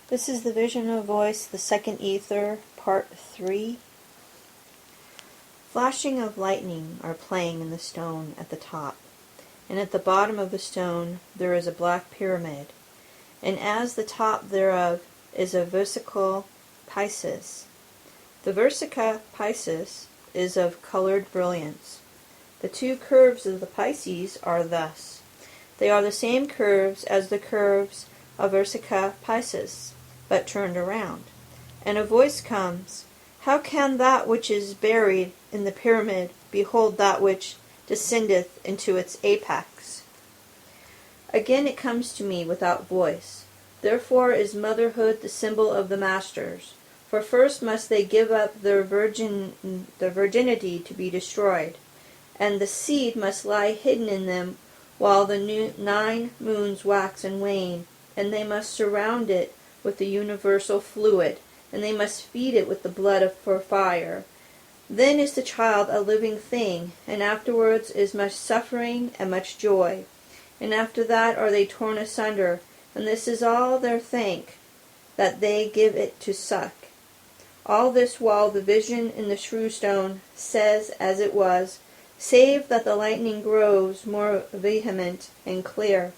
This is the Vision of Voice, the Second Aethyr, Part 3. Flashing of lightning are playing in the stone at the top, and at the bottom of the stone there is a black pyramid, and as the top thereof is a versicle Pisces. The versica Pisces is of colored brilliance. The two curves of the Pisces are thus. They are the same curves as the curves of versica Pisces, but turned around. And a voice comes, "How can that which is buried in the pyramid behold that which descendeth into its apex?" Again it comes to me without voice. Therefore is motherhood the symbol of the masters. For first must they give up their virginity to be destroyed, and the seed must lie hidden in them while the 9 moons wax and wane, and they must surround it with the universal fluid, and they must feed it with the blood for fire. Then is the child a living thing, and afterwards is much suffering and much joy. And after that are they torn asunder, and this is all their thank, that they give it to suck. All this while the vision in the shrew stone says as it was, save that the lightning grows more vehement and clear,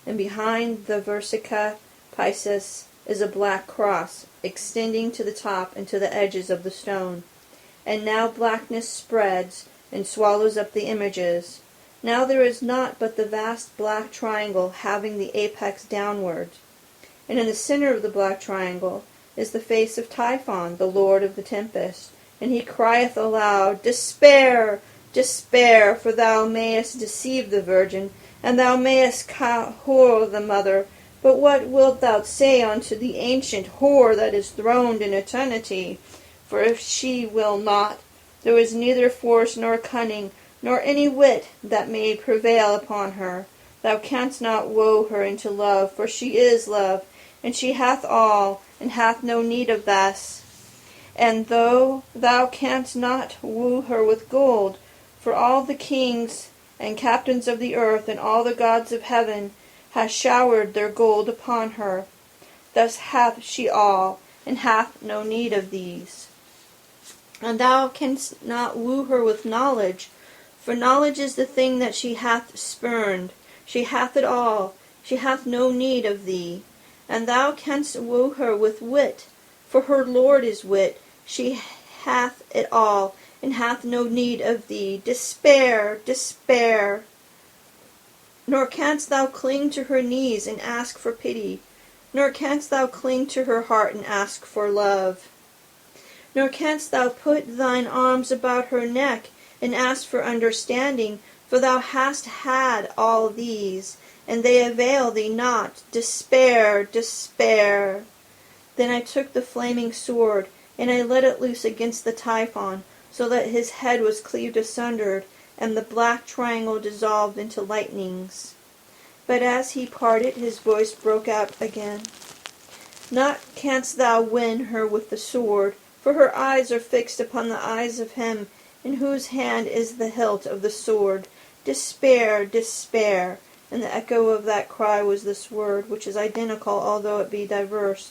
and behind the versica Pisces is a black cross, extending to the top and to the edges of the stone. And now blackness spreads, and swallows up the images. Now there is naught but the vast black triangle having the apex downwards. And in the center of the black triangle is the face of Typhon, the lord of the tempest. And he crieth aloud, "Despair! Despair! For thou mayest deceive the virgin, and thou mayest whore the mother. But what wilt thou say unto the ancient whore that is throned in eternity? For if she will not, there is neither force nor cunning, nor any wit that may prevail upon her. Thou canst not woo her into love, for she is love, and she hath all, and hath no need of thus. And though thou canst not woo her with gold, for all the kings and captains of the earth, and all the gods of heaven, hath showered their gold upon her. Thus hath she all, and hath no need of these. And thou canst not woo her with knowledge, for knowledge is the thing that she hath spurned. She hath it all, she hath no need of thee. And thou canst woo her with wit, for her Lord is wit. She hath it all, and hath no need of thee. Despair, despair! Nor canst thou cling to her knees and ask for pity, nor canst thou cling to her heart and ask for love. Nor canst thou put thine arms about her neck and ask for understanding, for thou hast had all these, and they avail thee not. Despair, despair! Then I took the flaming sword, and I let it loose against the Typhon, so that his head was cleaved asunder, and the black triangle dissolved into lightnings. But as he parted, his voice broke out again. Not canst thou win her with the sword, for her eyes are fixed upon the eyes of him in whose hand is the hilt of the sword. Despair, despair! And the echo of that cry was this word, which is identical although it be diverse.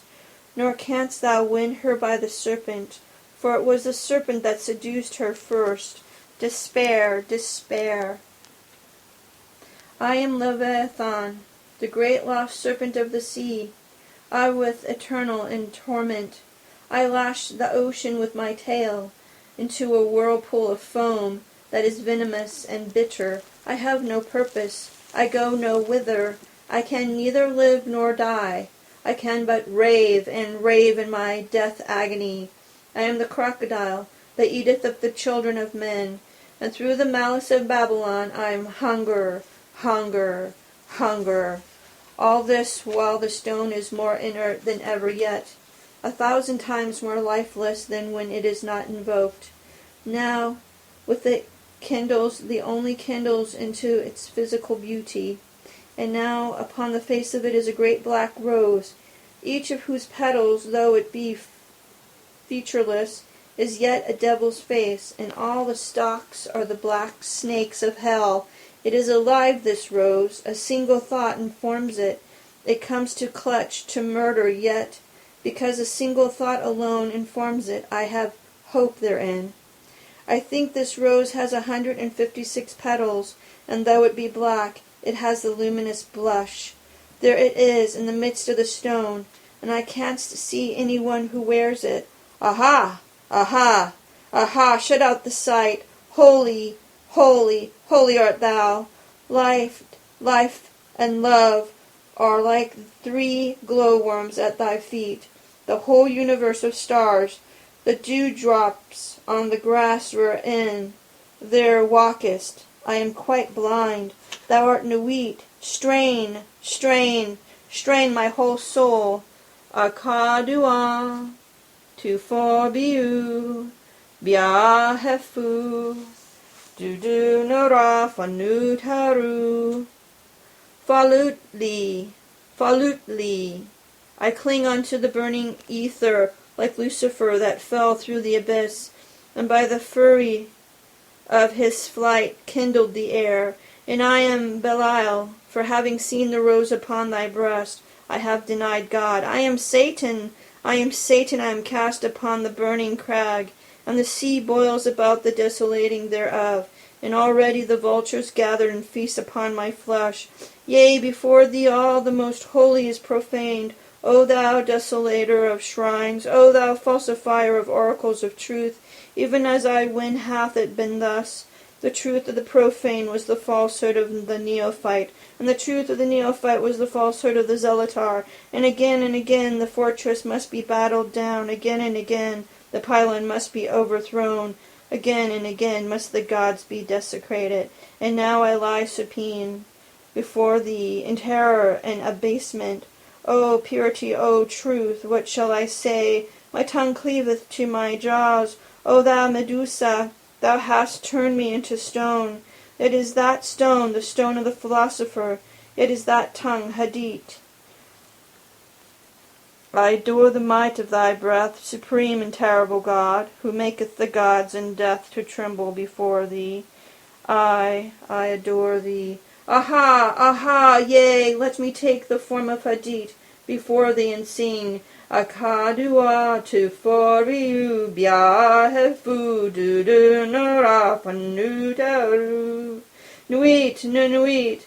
Nor canst thou win her by the serpent, for it was the serpent that seduced her first. Despair, despair! I am Leviathan, the great lost serpent of the sea. I was eternal in torment. I lashed the ocean with my tail into a whirlpool of foam that is venomous and bitter. I have no purpose. I go no whither. I can neither live nor die. I can but rave and rave in my death agony. I am the crocodile that eateth up the children of men, and through the malice of Babylon I am hunger, hunger, hunger. All this while the stone is more inert than ever yet, 1,000 times more lifeless than when it is not invoked. Now, with it kindles, the only kindles into its physical beauty. And now upon the face of it is a great black rose, each of whose petals, though it be featureless, is yet a devil's face, and all the stalks are the black snakes of hell. It is alive, this rose. A single thought informs it. It comes to clutch, to murder, yet because a single thought alone informs it, I have hope therein. I think this rose has 156 petals, and though it be black, it has the luminous blush. There it is in the midst of the stone, and I can't see anyone who wears it. Aha! Aha! Aha! Shut out the sight. Holy, holy, holy art thou. Life, and love are like 3 glowworms at thy feet. The whole universe of stars, the dewdrops on the grass wherein thou walkest. I am quite blind. Thou art Nuit. Strain, strain, strain my whole soul. Akadua, tu forbiu, biahefu, dudu nora fanutaru. Falutli, I cling unto the burning ether, like Lucifer that fell through the abyss, and by the fury of his flight kindled the air. And I am Belial, for having seen the rose upon thy breast, I have denied God. I am Satan, I am cast upon the burning crag, and the sea boils about the desolating thereof, and already the vultures gather and feast upon my flesh. Yea, before thee all the most holy is profaned, O thou desolator of shrines, O thou falsifier of oracles of truth, even as I win hath it been thus. The truth of the profane was the falsehood of the neophyte, and the truth of the neophyte was the falsehood of the zealotar. And again the fortress must be battled down, again and again the pylon must be overthrown, again and again must the gods be desecrated. And now I lie supine before thee in terror and abasement. O purity, O truth, what shall I say? My tongue cleaveth to my jaws. O thou Medusa, thou hast turned me into stone. It is that stone, the stone of the philosopher. It is that tongue, Hadit. I adore the might of thy breath, supreme and terrible God, who maketh the gods and death to tremble before thee. I adore thee. Aha, aha, yea, let me take the form of Hadit before thee and sing. Akadua tu foriu biahefu dudu nora fanutaru. Nuit,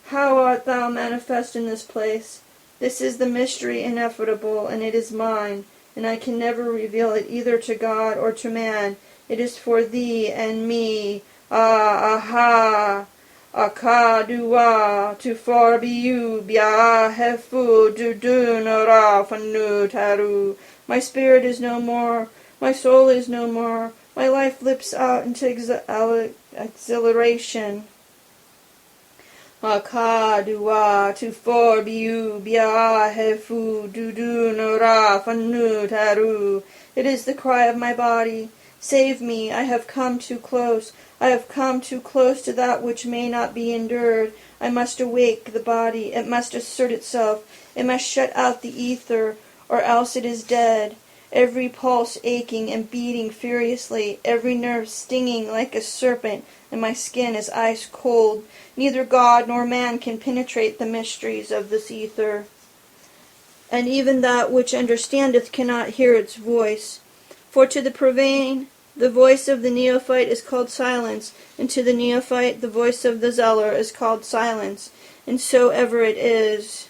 how art thou manifest in this place? This is the mystery ineffable, and it is mine, and I can never reveal it either to God or to man. It is for thee and me. Aha! Akadua tu forbiu biahefu dudunara fanutaru. My spirit is no more, my soul is no more, my life lips out into exhilaration. Akadua tu forbiu biahefu dudunara fanutaru. It is the cry of my body. Save me, I have come too close. I have come too close to that which may not be endured. I must awake the body. It must assert itself. It must shut out the ether, or else it is dead. Every pulse aching and beating furiously, every nerve stinging like a serpent, and my skin is ice cold. Neither God nor man can penetrate the mysteries of this ether. And even that which understandeth cannot hear its voice. For to the profane, the voice of the neophyte is called silence, and to the neophyte the voice of the zealot is called silence, and so ever it is.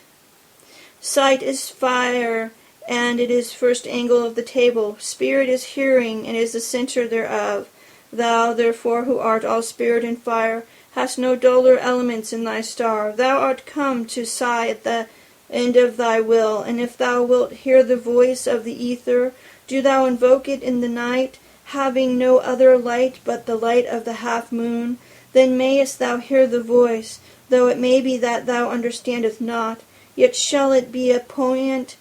Sight is fire, and it is first angle of the table. Spirit is hearing, and is the center thereof. Thou, therefore, who art all spirit and fire, hast no duller elements in thy star. Thou art come to sigh at the end of thy will, and if thou wilt hear the voice of the ether, do thou invoke it in the night, having no other light but the light of the half-moon. Then mayest thou hear the voice, though it may be that thou understandest not, yet shall it be a poignant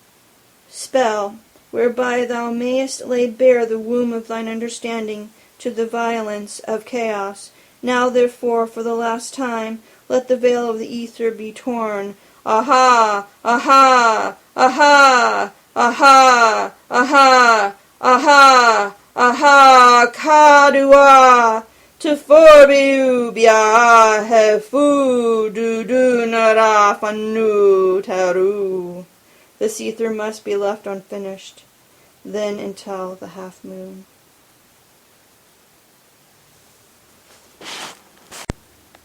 spell, whereby thou mayest lay bare the womb of thine understanding to the violence of chaos. Now, therefore, for the last time, let the veil of the ether be torn. Aha! Aha! Aha! Aha! Aha! Aha! Aha! Kadua! Tu forbiu biahefu dudunara fanutaru. This ether must be left unfinished, then until the half moon.